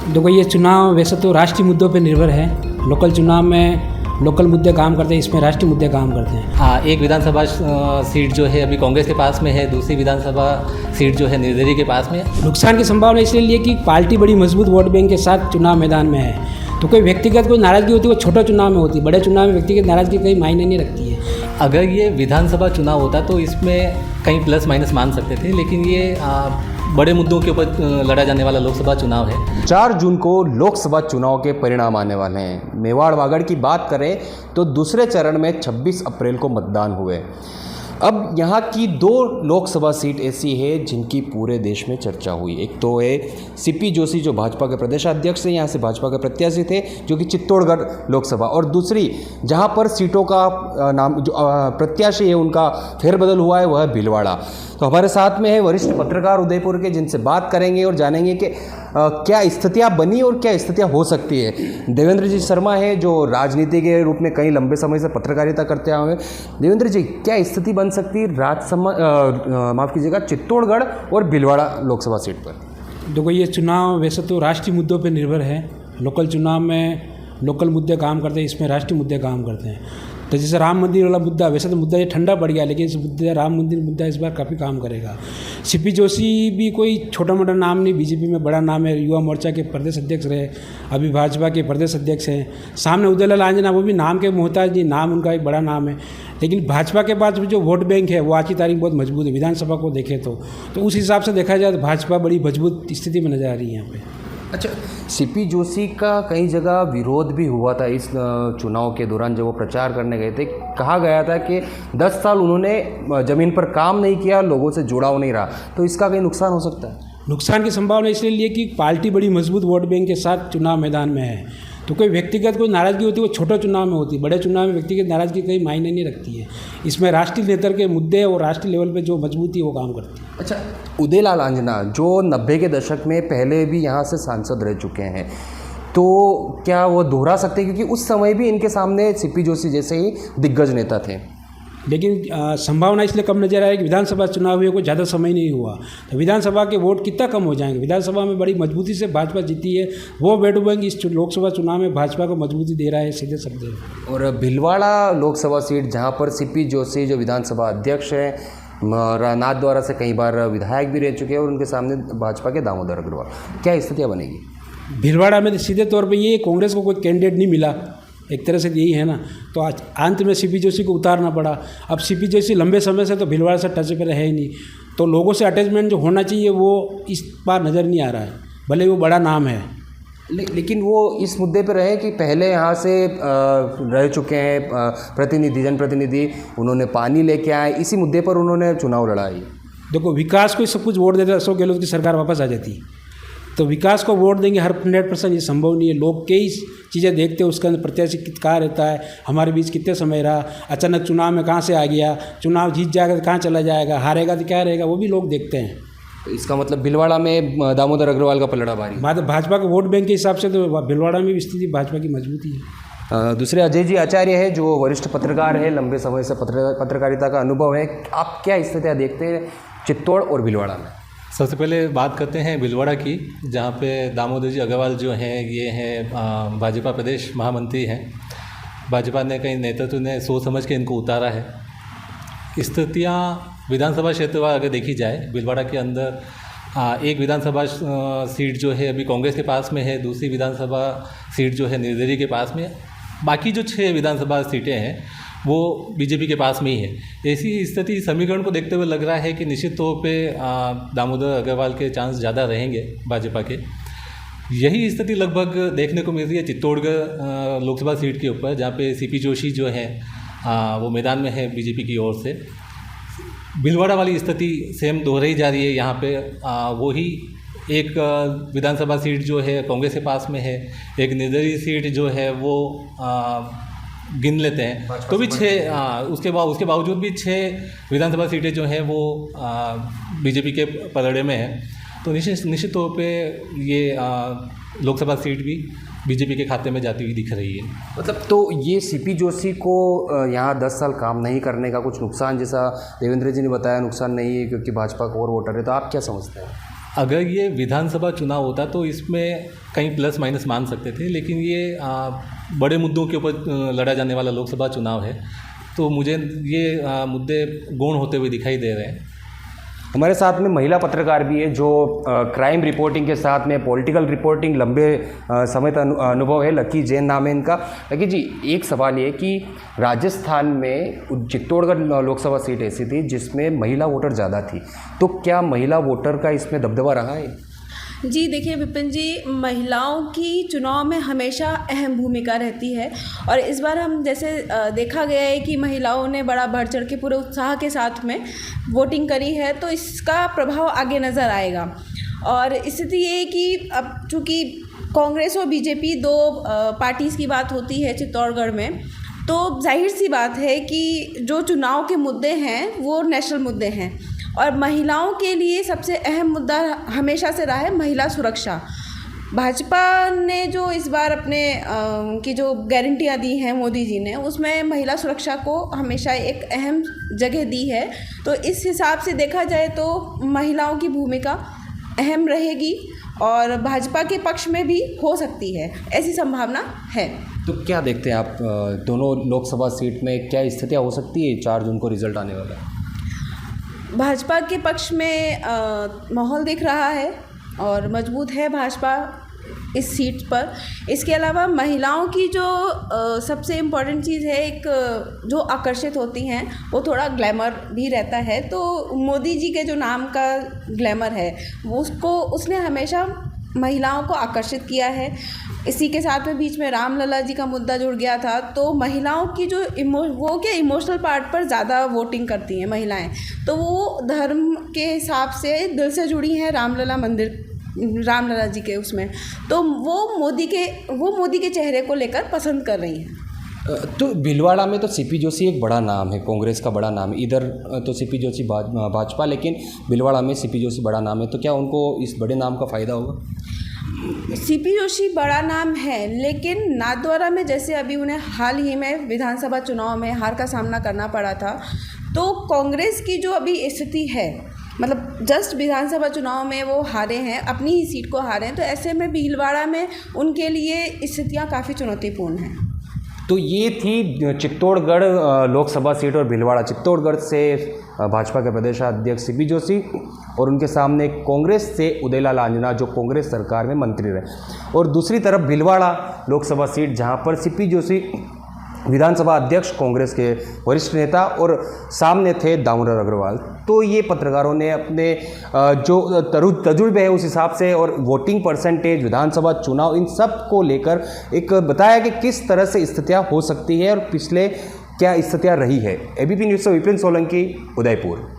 देखो, ये चुनाव वैसे तो राष्ट्रीय मुद्दों पे निर्भर है। लोकल चुनाव में लोकल मुद्दे काम करते हैं, इसमें राष्ट्रीय मुद्दे काम करते हैं। हाँ, एक विधानसभा सीट जो है अभी कांग्रेस के पास में है, दूसरी विधानसभा सीट जो है निर्दलीय के पास में है। नुकसान की संभावना इसलिए लिए कि पार्टी बड़ी मजबूत वोट बैंक के साथ चुनाव मैदान में है, तो कोई व्यक्तिगत कोई नाराज़गी होती है वो छोटे चुनाव में होती है। बड़े चुनाव में व्यक्तिगत नाराज़गी कहीं मायने नहीं रखती है। अगर ये विधानसभा चुनाव होता तो इसमें कहीं प्लस माइनस मान सकते थे, लेकिन ये बड़े मुद्दों के ऊपर लड़ा जाने वाला लोकसभा चुनाव है। 4 जून को लोकसभा चुनाव के परिणाम आने वाले हैं। मेवाड़ वागड़ की बात करें तो दूसरे चरण में 26 अप्रैल को मतदान हुए। अब यहाँ की 2 लोकसभा सीट ऐसी है जिनकी पूरे देश में चर्चा हुई। एक तो है सीपी जोशी जो भाजपा के प्रदेशाध्यक्ष हैं, यहाँ से भाजपा के प्रत्याशी थे, जो कि चित्तौड़गढ़ लोकसभा, और दूसरी जहाँ पर सीटों का नाम जो प्रत्याशी है उनका फेरबदल हुआ है वह है भीलवाड़ा। तो हमारे साथ में है वरिष्ठ पत्रकार उदयपुर के, जिनसे बात करेंगे और जानेंगे कि क्या स्थितियाँ बनी और क्या स्थितियाँ हो सकती है। देवेंद्र जी शर्मा है जो राजनीति के रूप में कई लंबे समय से पत्रकारिता करते आए हैं। देवेंद्र जी, क्या स्थिति बन सकती है माफ़ कीजिएगा चित्तौड़गढ़ और भीलवाड़ा लोकसभा सीट पर? देखो, ये चुनाव वैसे तो राष्ट्रीय मुद्दों पे निर्भर है। लोकल चुनाव में लोकल मुद्दे काम करते हैं, इसमें राष्ट्रीय मुद्दे काम करते हैं। तो जैसे राम मंदिर वाला मुद्दा, वैसे तो मुद्दा ये ठंडा पड़ गया, लेकिन इस मुद्दे राम मंदिर मुद्दा इस बार काफ़ी काम करेगा। सीपी जोशी भी कोई छोटा मोटा नाम नहीं, बीजेपी में बड़ा नाम है। युवा मोर्चा के प्रदेश अध्यक्ष रहे, अभी भाजपा के प्रदेश अध्यक्ष हैं। सामने उदयलाल आंजना, वो भी नाम के मोहताज नहीं, नाम उनका एक बड़ा नाम है। लेकिन भाजपा के पास जो वोट बैंक है वो आज की तारीख बहुत मजबूत है। विधानसभा को देखें तो उस हिसाब से देखा जाए तो भाजपा बड़ी मजबूत स्थिति में नजर आ रही है यहाँ पे। अच्छा, सीपी जोशी का कई जगह विरोध भी हुआ था इस चुनाव के दौरान। जब वो प्रचार करने गए थे, कहा गया था कि 10 साल उन्होंने ज़मीन पर काम नहीं किया, लोगों से जुड़ाव नहीं रहा, तो इसका कहीं नुकसान हो सकता है? नुकसान की संभावना इसलिए लिए कि पार्टी बड़ी मजबूत वोट बैंक के साथ चुनाव मैदान में है, तो कोई व्यक्तिगत कोई नाराज़गी होती है वो छोटे चुनाव में होती है। बड़े चुनाव में व्यक्तिगत नाराज़गी कहीं मायने नहीं रखती है। इसमें राष्ट्रीय नेतृत्व के मुद्दे और राष्ट्रीय लेवल पे जो मजबूती है वो काम करती है। अच्छा, उदयलाल आंजना जो 90 के दशक में पहले भी यहाँ से सांसद रह चुके हैं, तो क्या वो दोहरा सकते हैं? क्योंकि उस समय भी इनके सामने सीपी जोशी जैसे ही दिग्गज नेता थे। लेकिन संभावना इसलिए कम नजर आए कि विधानसभा चुनाव हुए कोई ज़्यादा समय नहीं हुआ, तो विधानसभा के वोट कितना कम हो जाएंगे। विधानसभा में बड़ी मजबूती से भाजपा जीती है, वो वोट बैंक इस लोकसभा चुनाव में भाजपा को मजबूती दे रहा है, सीधे शब्द है। और भीलवाड़ा लोकसभा सीट जहाँ पर सीपी जोशी जो विधानसभा अध्यक्ष हैं, नाथद्वारा से कई बार विधायक भी रह चुके हैं, और उनके सामने भाजपा के दामोदर अग्रवाल, क्या स्थितियाँ बनेगी? भीलवाड़ा में सीधे तौर पर ये कांग्रेस को कोई कैंडिडेट नहीं मिला, एक तरह से यही है ना, तो आज अंत में सीपी जोशी को उतारना पड़ा। अब सीपी जोशी लंबे समय से तो भीलवाड़ा से टच पर है ही नहीं, तो लोगों से अटैचमेंट जो होना चाहिए वो इस बार नज़र नहीं आ रहा है, भले वो बड़ा नाम है। लेकिन वो इस मुद्दे पर रहे कि पहले यहाँ से रह चुके हैं प्रतिनिधि, जनप्रतिनिधि, उन्होंने पानी लेके आए, इसी मुद्दे पर उन्होंने चुनाव लड़ा है। देखो, विकास को सब कुछ वोट देते, अशोक गहलोत की सरकार वापस आ जाती, तो विकास को वोट देंगे 100%, ये संभव नहीं है। लोग कई चीज़ें देखते हैं, उसके अंदर प्रत्याशी कहाँ रहता है, हमारे बीच कितने समय रहा, अचानक चुनाव में कहाँ से आ गया, चुनाव जीत जाएगा तो कहाँ चला जाएगा, हारेगा तो क्या रहेगा, वो भी लोग देखते हैं। तो इसका मतलब भीलवाड़ा में दामोदर अग्रवाल का पलड़ा भारी। भाजपा के वोट बैंक के हिसाब से तो भीलवाड़ा में भी स्थिति भाजपा की मजबूती है। दूसरे अजय जी आचार्य है जो वरिष्ठ पत्रकार है, लंबे समय से पत्रकारिता का अनुभव है। आप क्या स्थितियाँ देखते हैं चित्तौड़ और भीलवाड़ा में? सबसे पहले बात करते हैं भीलवाड़ा की, जहाँ पे दामोदर जी अग्रवाल जो हैं ये हैं भाजपा प्रदेश महामंत्री हैं। भाजपा ने कई नेतृत्व ने सोच समझ के इनको उतारा है। स्थितियाँ विधानसभा क्षेत्र में अगर देखी जाए, भीलवाड़ा के अंदर एक विधानसभा सीट जो है अभी कांग्रेस के पास में है, दूसरी विधानसभा सीट जो है निर्दलीय के पास में, बाकी जो 6 विधानसभा सीटें हैं वो बीजेपी के पास में ही है। ऐसी स्थिति समीकरण को देखते हुए लग रहा है कि निश्चित तौर पे दामोदर अग्रवाल के चांस ज़्यादा रहेंगे भाजपा के। यही स्थिति लगभग देखने को मिल रही है चित्तौड़गढ़ लोकसभा सीट के ऊपर, जहाँ पे सीपी जोशी जो है वो मैदान में है बीजेपी की ओर से। भीलवाड़ा वाली स्थिति सेम दोहराई जा रही है। यहाँ पे वही एक विधानसभा सीट जो है कांग्रेस के पास में है, एक निर्दलीय सीट जो है वो गिन लेते हैं तो भी 6 उसके बावजूद भी 6 विधानसभा सीटें जो हैं वो बीजेपी के पलड़े में हैं। तो निश्चित तौर पे ये लोकसभा सीट भी बीजेपी के खाते में जाती हुई दिख रही है। मतलब तो ये सीपी जोशी को यहाँ 10 साल काम नहीं करने का कुछ नुकसान, जैसा देवेंद्र जी ने बताया, नुकसान नहीं है क्योंकि भाजपा को और वोटर है, तो आप क्या समझते हैं? अगर ये विधानसभा चुनाव होता तो इसमें कहीं प्लस माइनस मान सकते थे, लेकिन ये बड़े मुद्दों के ऊपर लड़ा जाने वाला लोकसभा चुनाव है, तो मुझे ये मुद्दे गौण होते हुए दिखाई दे रहे हैं। हमारे साथ में महिला पत्रकार भी है जो क्राइम रिपोर्टिंग के साथ में पॉलिटिकल रिपोर्टिंग लंबे समय का अनुभव है। लकी जैन नाम है इनका। लकी जी, एक सवाल ये कि राजस्थान में चित्तौड़गढ़ लोकसभा सीट ऐसी थी जिसमें महिला वोटर ज़्यादा थी, तो क्या महिला वोटर का इसमें दबदबा रहा है? जी देखिए विपिन जी, महिलाओं की चुनाव में हमेशा अहम भूमिका रहती है और इस बार हम जैसे देखा गया है कि महिलाओं ने बड़ा बढ़ चढ़ के पूरे उत्साह के साथ में वोटिंग करी है, तो इसका प्रभाव आगे नज़र आएगा। और स्थिति ये है कि अब चूँकि कांग्रेस और बीजेपी दो पार्टीज़ की बात होती है चित्तौड़गढ़ में, तो जाहिर सी बात है कि जो चुनाव के मुद्दे हैं वो नेशनल मुद्दे हैं और महिलाओं के लिए सबसे अहम मुद्दा हमेशा से रहा है महिला सुरक्षा। भाजपा ने जो इस बार अपने की जो गारंटियाँ दी हैं मोदी जी ने, उसमें महिला सुरक्षा को हमेशा एक अहम जगह दी है। तो इस हिसाब से देखा जाए तो महिलाओं की भूमिका अहम रहेगी और भाजपा के पक्ष में भी हो सकती है, ऐसी संभावना है। तो क्या देखते हैं आप दोनों लोकसभा सीट में क्या स्थितियाँ हो सकती है? 4 जून को रिजल्ट आने वाला है। भाजपा के पक्ष में माहौल दिख रहा है और मजबूत है भाजपा इस सीट पर। इसके अलावा महिलाओं की जो सबसे इम्पॉर्टेंट चीज़ है, एक जो आकर्षित होती हैं, वो थोड़ा ग्लैमर भी रहता है। तो मोदी जी के जो नाम का ग्लैमर है वो उसने हमेशा महिलाओं को आकर्षित किया है। इसी के साथ में बीच में रामलला जी का मुद्दा जुड़ गया था, तो महिलाओं की जो इमोशनल पार्ट पर ज़्यादा वोटिंग करती हैं महिलाएं, तो वो धर्म के हिसाब से दिल से जुड़ी हैं रामलला मंदिर, रामलला जी के उसमें, तो वो मोदी के चेहरे को लेकर पसंद कर रही हैं। तो भीलवाड़ा में तो सीपी जोशी एक बड़ा नाम है, कांग्रेस का बड़ा नाम है। इधर तो सीपी जोशी भाजपा, लेकिन भीलवाड़ा में सीपी जोशी बड़ा नाम है, तो क्या उनको इस बड़े नाम का फ़ायदा होगा? सीपी जोशी बड़ा नाम है, लेकिन नाथद्वारा में जैसे अभी उन्हें हाल ही में विधानसभा चुनाव में हार का सामना करना पड़ा था, तो कांग्रेस की जो अभी स्थिति है, मतलब जस्ट विधानसभा चुनाव में वो हारे हैं, अपनी ही सीट को हारे हैं, तो ऐसे में भीलवाड़ा में उनके लिए स्थितियाँ काफ़ी चुनौतीपूर्ण हैं। तो ये थी चित्तौड़गढ़ लोकसभा सीट और भीलवाड़ा। चित्तौड़गढ़ से भाजपा के प्रदेशाध्यक्ष सीपी जोशी और उनके सामने कांग्रेस से उदयलाल आंजना जो कांग्रेस सरकार में मंत्री रहे, और दूसरी तरफ भीलवाड़ा लोकसभा सीट जहां पर सीपी जोशी विधानसभा अध्यक्ष कांग्रेस के वरिष्ठ नेता और सामने थे दामोदर अग्रवाल। तो ये पत्रकारों ने अपने जो तजुर्बे है उस हिसाब से और वोटिंग परसेंटेज, विधानसभा चुनाव, इन सब को लेकर एक बताया कि किस तरह से स्थितियाँ हो सकती है और पिछले क्या स्थितियाँ रही है। एबीपी न्यूज़ से विपिन सोलंकी, उदयपुर।